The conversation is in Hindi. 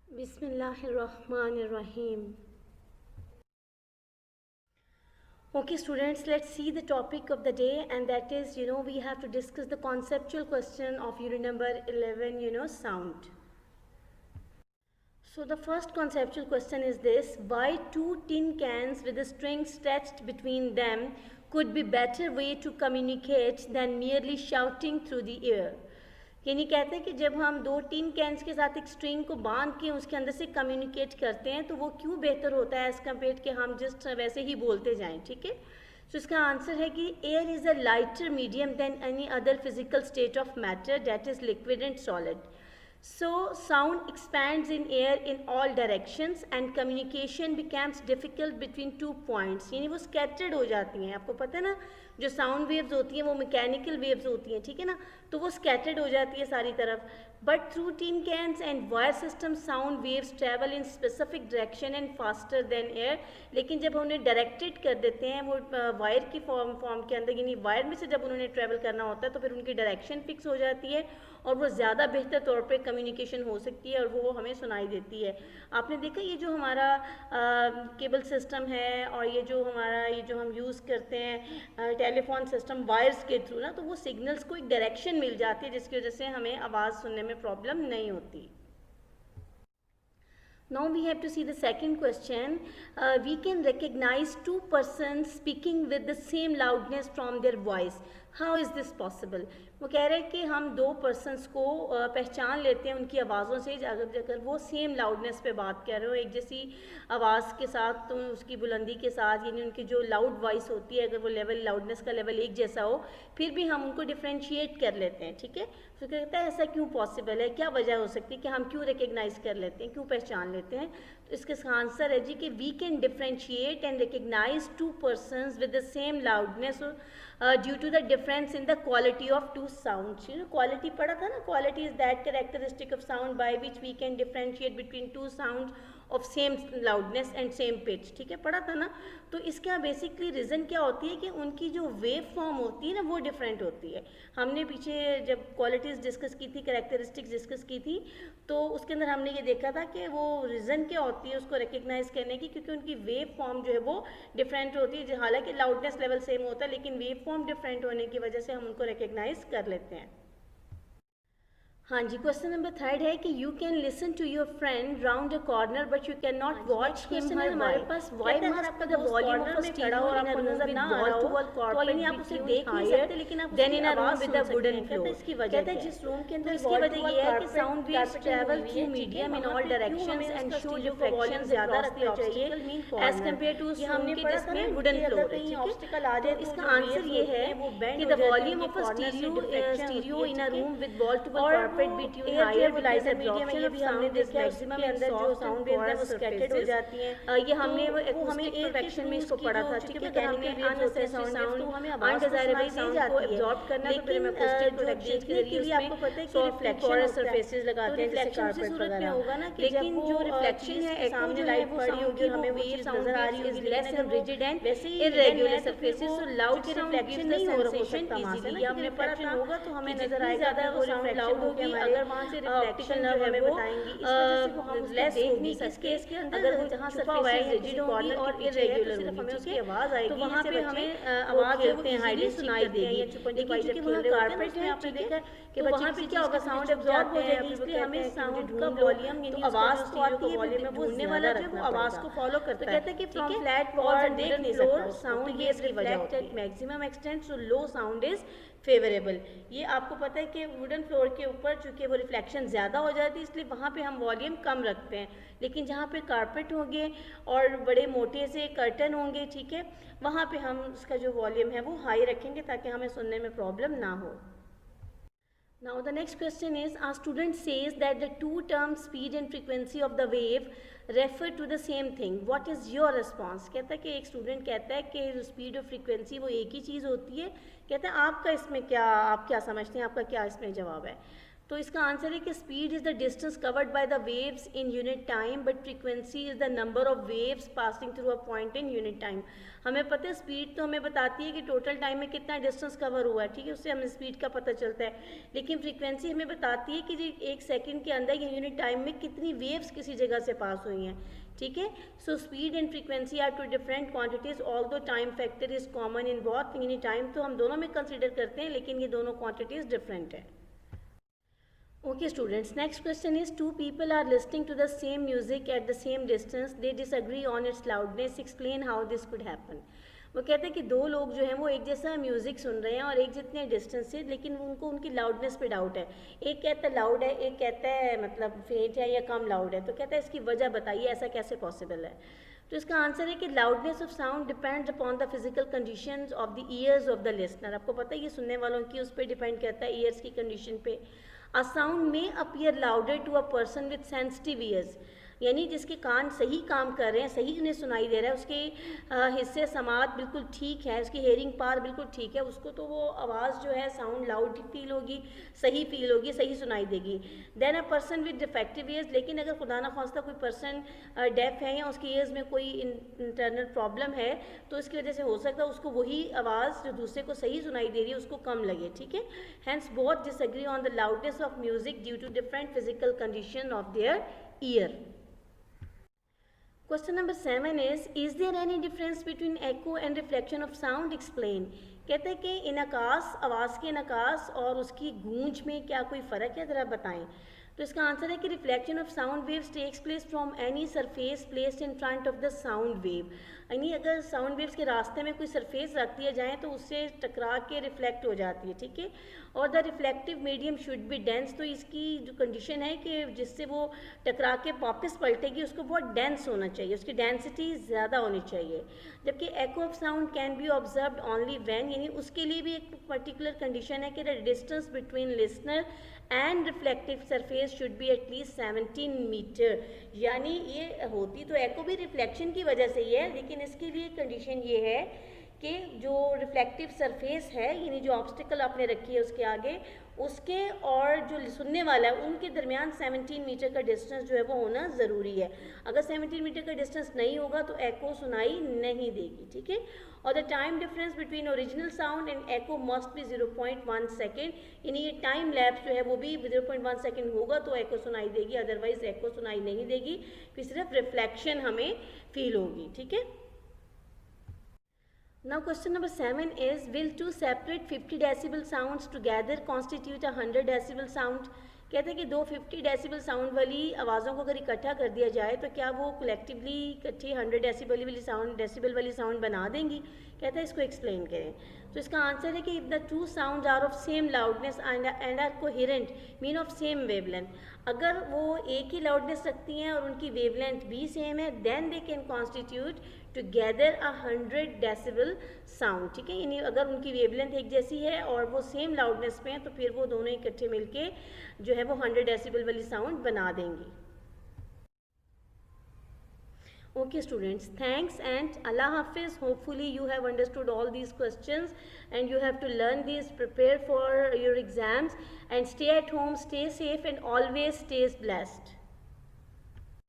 Bismillahirrahmanirrahim. Okay, students, let's see the topic of the day, and that is, we have to discuss the conceptual question of unit number 11, sound. So the first conceptual question is this: why two tin cans with a string stretched between them could be better way to communicate than merely shouting through the air? यानी कहते हैं कि जब हम दो टिन कैंस के साथ एक स्ट्रिंग को बांध के उसके अंदर से कम्युनिकेट करते हैं तो वो क्यों बेहतर होता है एज़ कम्पेयर कि हम जस्ट वैसे ही बोलते जाएं, ठीक है। तो इसका आंसर है कि air is a lighter medium than any other physical state of matter that is liquid and solid. So sound expands in air in all directions and communication becomes difficult between 2 points. यानी वो scattered हो जाती हैं. आपको पता है ना, जो साउंड वेव्स होती हैं वो मैकेनिकल वेव्स होती हैं, ठीक है ना, तो वो स्कैटर्ड हो जाती है सारी तरफ. But through tin cans and wire system sound waves travel in specific direction and faster than air. लेकिन जब उन्हें डायरेक्टेड कर देते हैं वो वायर की फॉर्म के अंदर, यानी वायर में से जब उन्होंने ट्रैवल करना होता है तो फिर उनकी डायरेक्शन फिक्स हो जाती है और वो ज़्यादा बेहतर तौर पे कम्युनिकेशन हो सकती है और वो हमें सुनाई देती है. आपने देखा ये जो हमारा केबल सिस्टम है और ये जो हम यूज़ करते हैं टेलीफोन सिस्टम वायर्स के थ्रू ना, तो वो सिग्नल्स को एक डायरेक्शन मिल जाती है जिसकी वजह से हमें आवाज़ सुनने में प्रॉब्लम नहीं होती. Now we have to see the second question. We can recognize two persons speaking with the same loudness from their voice. How is this possible? वो कह रहे हैं कि हम दो पर्सनस को पहचान लेते हैं उनकी आवाज़ों से अगर वो सेम लाउडनेस पे बात कर रहे हो, एक जैसी आवाज़ के साथ, तो उसकी बुलंदी के साथ, यानी उनकी जो लाउड वॉइस होती है अगर वो लेवल लाउडनेस का लेवल एक जैसा हो, फिर भी हम उनको डिफ्रेंशिएट कर लेते हैं, ठीक है. तो कहता है ऐसा क्यों पॉसिबल है, क्या वजह हो सकती है कि हम क्यों रिकग्नाइज कर लेते हैं, क्यों पहचान लेते हैं. तो इसका आंसर है जी कि we can differentiate and recognise two persons with the same loudness due to the difference in the quality of two sounds. Quality पढ़ा था ना, quality is that characteristic of sound by which we can differentiate between two sounds of same loudness and same pitch, ठीक है, पढ़ा था ना. तो इसका बेसिकली रीज़न क्या होती है कि उनकी जो वेव फॉर्म होती है ना वो डिफरेंट होती है. हमने पीछे जब क्वालिटीज़ डिस्कस की थी, कैरेक्टरिस्टिक्स डिस्कस की थी, तो उसके अंदर हमने ये देखा था कि वो रीज़न क्या होती है उसको रिकग्नाइज करने की, क्योंकि उनकी वेव फॉर्म जो है वो डिफरेंट होती है. हालांकि लाउडनेस लेवल सेम होता है लेकिन वेव फॉर्म डिफरेंट होने की वजह से हम उनको रिकग्नाइज कर लेते हैं. हाँ जी, क्वेश्चन नंबर थर्ड है कि you can listen to your friend round a corner but you can not watch him her. हमारे पास why must the volume of stereo in a room with wall to wall corner, आप उसे देख नहीं सकते लेकिन आप than in a room with a wooden floor. इसकी वजह कहते हैं जिस रूम के अंदर इसकी वजह ये है कि sound waves travel through medium in all directions and show reflection ज़्यादा रखना चाहिए एज कंपेयर टू उस रूम के जिसमें वुडन फ्लोर है, ठीक है. तो इसका आंसर ये है कि the volume of a stereo in a room with wall to wall carpet between higher विलाइजर मीडियम, ये भी हमने देखा मैक्सिमम के अंदर जो साउंड वेव्स हैं वो स्कैटर्ड हो जाती हैं. ये हमने वो एक्यूस्टिक प्रोटेक्शन में इसको पढ़ा था, ठीक है. मैकेनिकल वेव्स होते हैं साउंड तो हमें अनडिजायरेबल साउंड को एब्जॉर्ब करना, तो फिर हमें एक्यूस्टिक प्रोटेक्शन के जरिए आपको पता है कि रिफ्लेक्शन सरफेसेस लगाते हैं जैसे कारपेट वगैरह होगा ना, लेकिन जो रिफ्लेक्शन है सामने लाइट पड़ी होगी हमें वो चीज नजर आ रही होगी less and rigid and irregular surfaces, तो लाउड के रिफ्लेक्शन नहीं हो सकता इजीली. हमने पढ़ा था होगा तो हमें नजर आएगा ज्यादा वो साउंड लाउड होगी, अगर वहां से ऑप्टिकल नर्व हमें बताएंगी, इस वजह से वो हम लेस देख नहीं सकते. इसके अंदर अगर वो जहाँ सरफेस रिजिड होगी और इरेगुलर होगी, हमने उसकी आवाज आएगी, तो वहाँ पे हमें आवाज देते हैं हाईली सुनाई देगी. लेकिन चूंकि वहाँ कारपेट है आपने देखा कि वहाँ पे क्या होगा, साउंड एब्जॉर्ब हो जाएगी, इसलिए हमें साउंड का वॉल्यूम यानी आवाज तो आती है वॉल्यूम में ढूंढने वाला जो वो आवाज को फॉलो करता है. कहते हैं कि फ्रॉम फ्लैट वॉल्स एंड देख नहीं सकता साउंड ये reflect at maximum extent, so low sound is favourable. ये आपको पता है कि वुडन फ्लोर के ऊपर चूंकि वो रिफ्लेक्शन ज़्यादा हो जाती है इसलिए वहाँ पे हम वॉल्यूम कम रखते हैं, लेकिन जहाँ पे कारपेट होंगे और बड़े मोटे से कर्टन होंगे, ठीक है, वहाँ पे हम उसका जो वॉल्यूम है वो हाई रखेंगे ताकि हमें सुनने में प्रॉब्लम ना हो. Now the next question is, a student says that the two terms speed and frequency of the wave refer to the same thing. What is your response? कहता है कि एक स्टूडेंट कहता है कि स्पीड और फ्रीक्वेंसी वो एक ही चीज़ होती है. कहता है आपका इसमें क्या, आप क्या समझते हैं, आपका क्या इसमें जवाब है. तो इसका आंसर है कि speed is the distance covered by the waves in unit time, but frequency is the number of waves passing through a point in unit time. हमें पता है स्पीड तो हमें बताती है कि टोटल टाइम में कितना डिस्टेंस कवर हुआ है, ठीक है, उससे हमें स्पीड का पता चलता है। लेकिन फ्रीक्वेंसी हमें बताती है कि एक सेकेंड के अंदर या यूनिट टाइम में कितनी वेव्स किसी जगह से पास हुई हैं, ठीक है। So speed and frequency are two different quantities, although time factor is common in both. यानी टाइम तो हम दोनों में कंसिडर करते हैं, लेकिन ये दोनों क्वांटिटीज डिफरेंट है। Okay students, next question is, two people are listening to the same music at the same distance, they disagree on its loudness, explain how this could happen। वो कहते हैं कि दो लोग जो हैं वो एक जैसा म्यूज़िक सुन रहे हैं और एक जितने डिस्टेंस से, लेकिन उनको उनकी लाउडनेस पे डाउट है। एक कहता है लाउड है, एक कहता है मतलब फेंट है या कम लाउड है। तो कहता है इसकी वजह बताइए, ऐसा कैसे पॉसिबल है। तो इसका आंसर है कि loudness of sound depends upon the physical conditions of the years of the listener. आपको पता है ये सुनने वालों की उस पर डिपेंड करता है, ईयर्स की कंडीशन पे। A sound may appear louder to a person with sensitive ears, यानी जिसके कान सही काम कर रहे हैं, सही उन्हें सुनाई दे रहा है, उसके हिस्से समात बिल्कुल ठीक है, उसकी हेयरिंग पावर बिल्कुल ठीक है, उसको तो वो आवाज़ जो है साउंड लाउड फील होगी, सही फील होगी, सही सुनाई देगी। Then a person with defective ears, लेकिन अगर खुदा ना खास्ता कोई पर्सन डेफ है या उसके ईयर्स में कोई इंटरनल प्रॉब्लम है, तो इसकी वजह से हो सकता है उसको वही आवाज़ जो दूसरे को सही सुनाई दे रही है उसको कम लगे, ठीक है। Hence both disagree on the loudness of music due to different physical condition of their ear. Question number 7 is there any difference between echo and reflection of sound? Explain। कहते हैं कि इनकास, आवाज़ के इनकास और उसकी गूंज में क्या कोई फ़र्क है, ज़रा बताएं। तो इसका आंसर है कि reflection of sound waves takes place from any surface placed in front of the sound wave. यानी अगर साउंड वेव्स के रास्ते में कोई सरफेस रख दिया जाए तो उससे टकरा के रिफ्लेक्ट हो जाती है, ठीक है। और the reflective medium should be dense, तो इसकी जो कंडीशन है कि जिससे वो टकरा के वापस पलटेगी उसको बहुत डेंस होना चाहिए, उसकी डेंसिटी ज़्यादा होनी चाहिए। जबकि echo of sound can be observed only when, यानी उसके लिए भी एक पर्टिकुलर कंडीशन है कि the distance between listener and reflective surface should be at least 17 metre. यानी ये होती तो एको भी रिफ्लेक्शन की वजह से ही है, लेकिन इसके लिए कंडीशन ये है कि जो रिफ्लेक्टिव सरफेस है, यानी जो ऑब्स्टिकल आपने रखी है उसके आगे, उसके और जो सुनने वाला है उनके दरमियान 17 मीटर का डिस्टेंस जो है वो होना ज़रूरी है। अगर 17 मीटर का डिस्टेंस नहीं होगा तो एको सुनाई नहीं देगी, ठीक है। और the time difference between original sound and echo must be 0.1 second, यानी ये टाइम लैप्स जो है वो भी 0.1 सेकेंड होगा तो एको सुनाई देगी, अदरवाइज एको सुनाई नहीं देगी, फिर सिर्फ रिफ्लेक्शन हमें फील होगी, ठीक है। Now question number 7 is, will two separate 50 decibel sounds together constitute a 100 decibel sound? कहते हैं कि दो 50 डेसिबल साउंड वाली आवाज़ों को अगर इकट्ठा कर दिया जाए तो क्या वो कलेक्टिवली इकट्ठी 100 डेसिबल वाली साउंड बना देंगी। कहते हैं इसको एक्सप्लेन करें। तो इसका आंसर है कि if the two sounds are of same loudness and are coherent mean of same wavelength, अगर वो एक ही लाउडनेस रखती हैं और उनकी वेवलेंथ भी सेम है, then they can constitute together a 100 decibel sound, ठीक है। यानी अगर उनकी वेवलेंथ एक जैसी है और वो सेम लाउडनेस पे हैं तो फिर वो दोनों इकट्ठे मिलके जो है वो 100 डेसिबल वाली साउंड बना देंगी। Okay students, thanks and Allah Hafiz. Hopefully you have understood all these questions and you have to learn these, prepare for your exams and stay at home, stay safe and always stay blessed.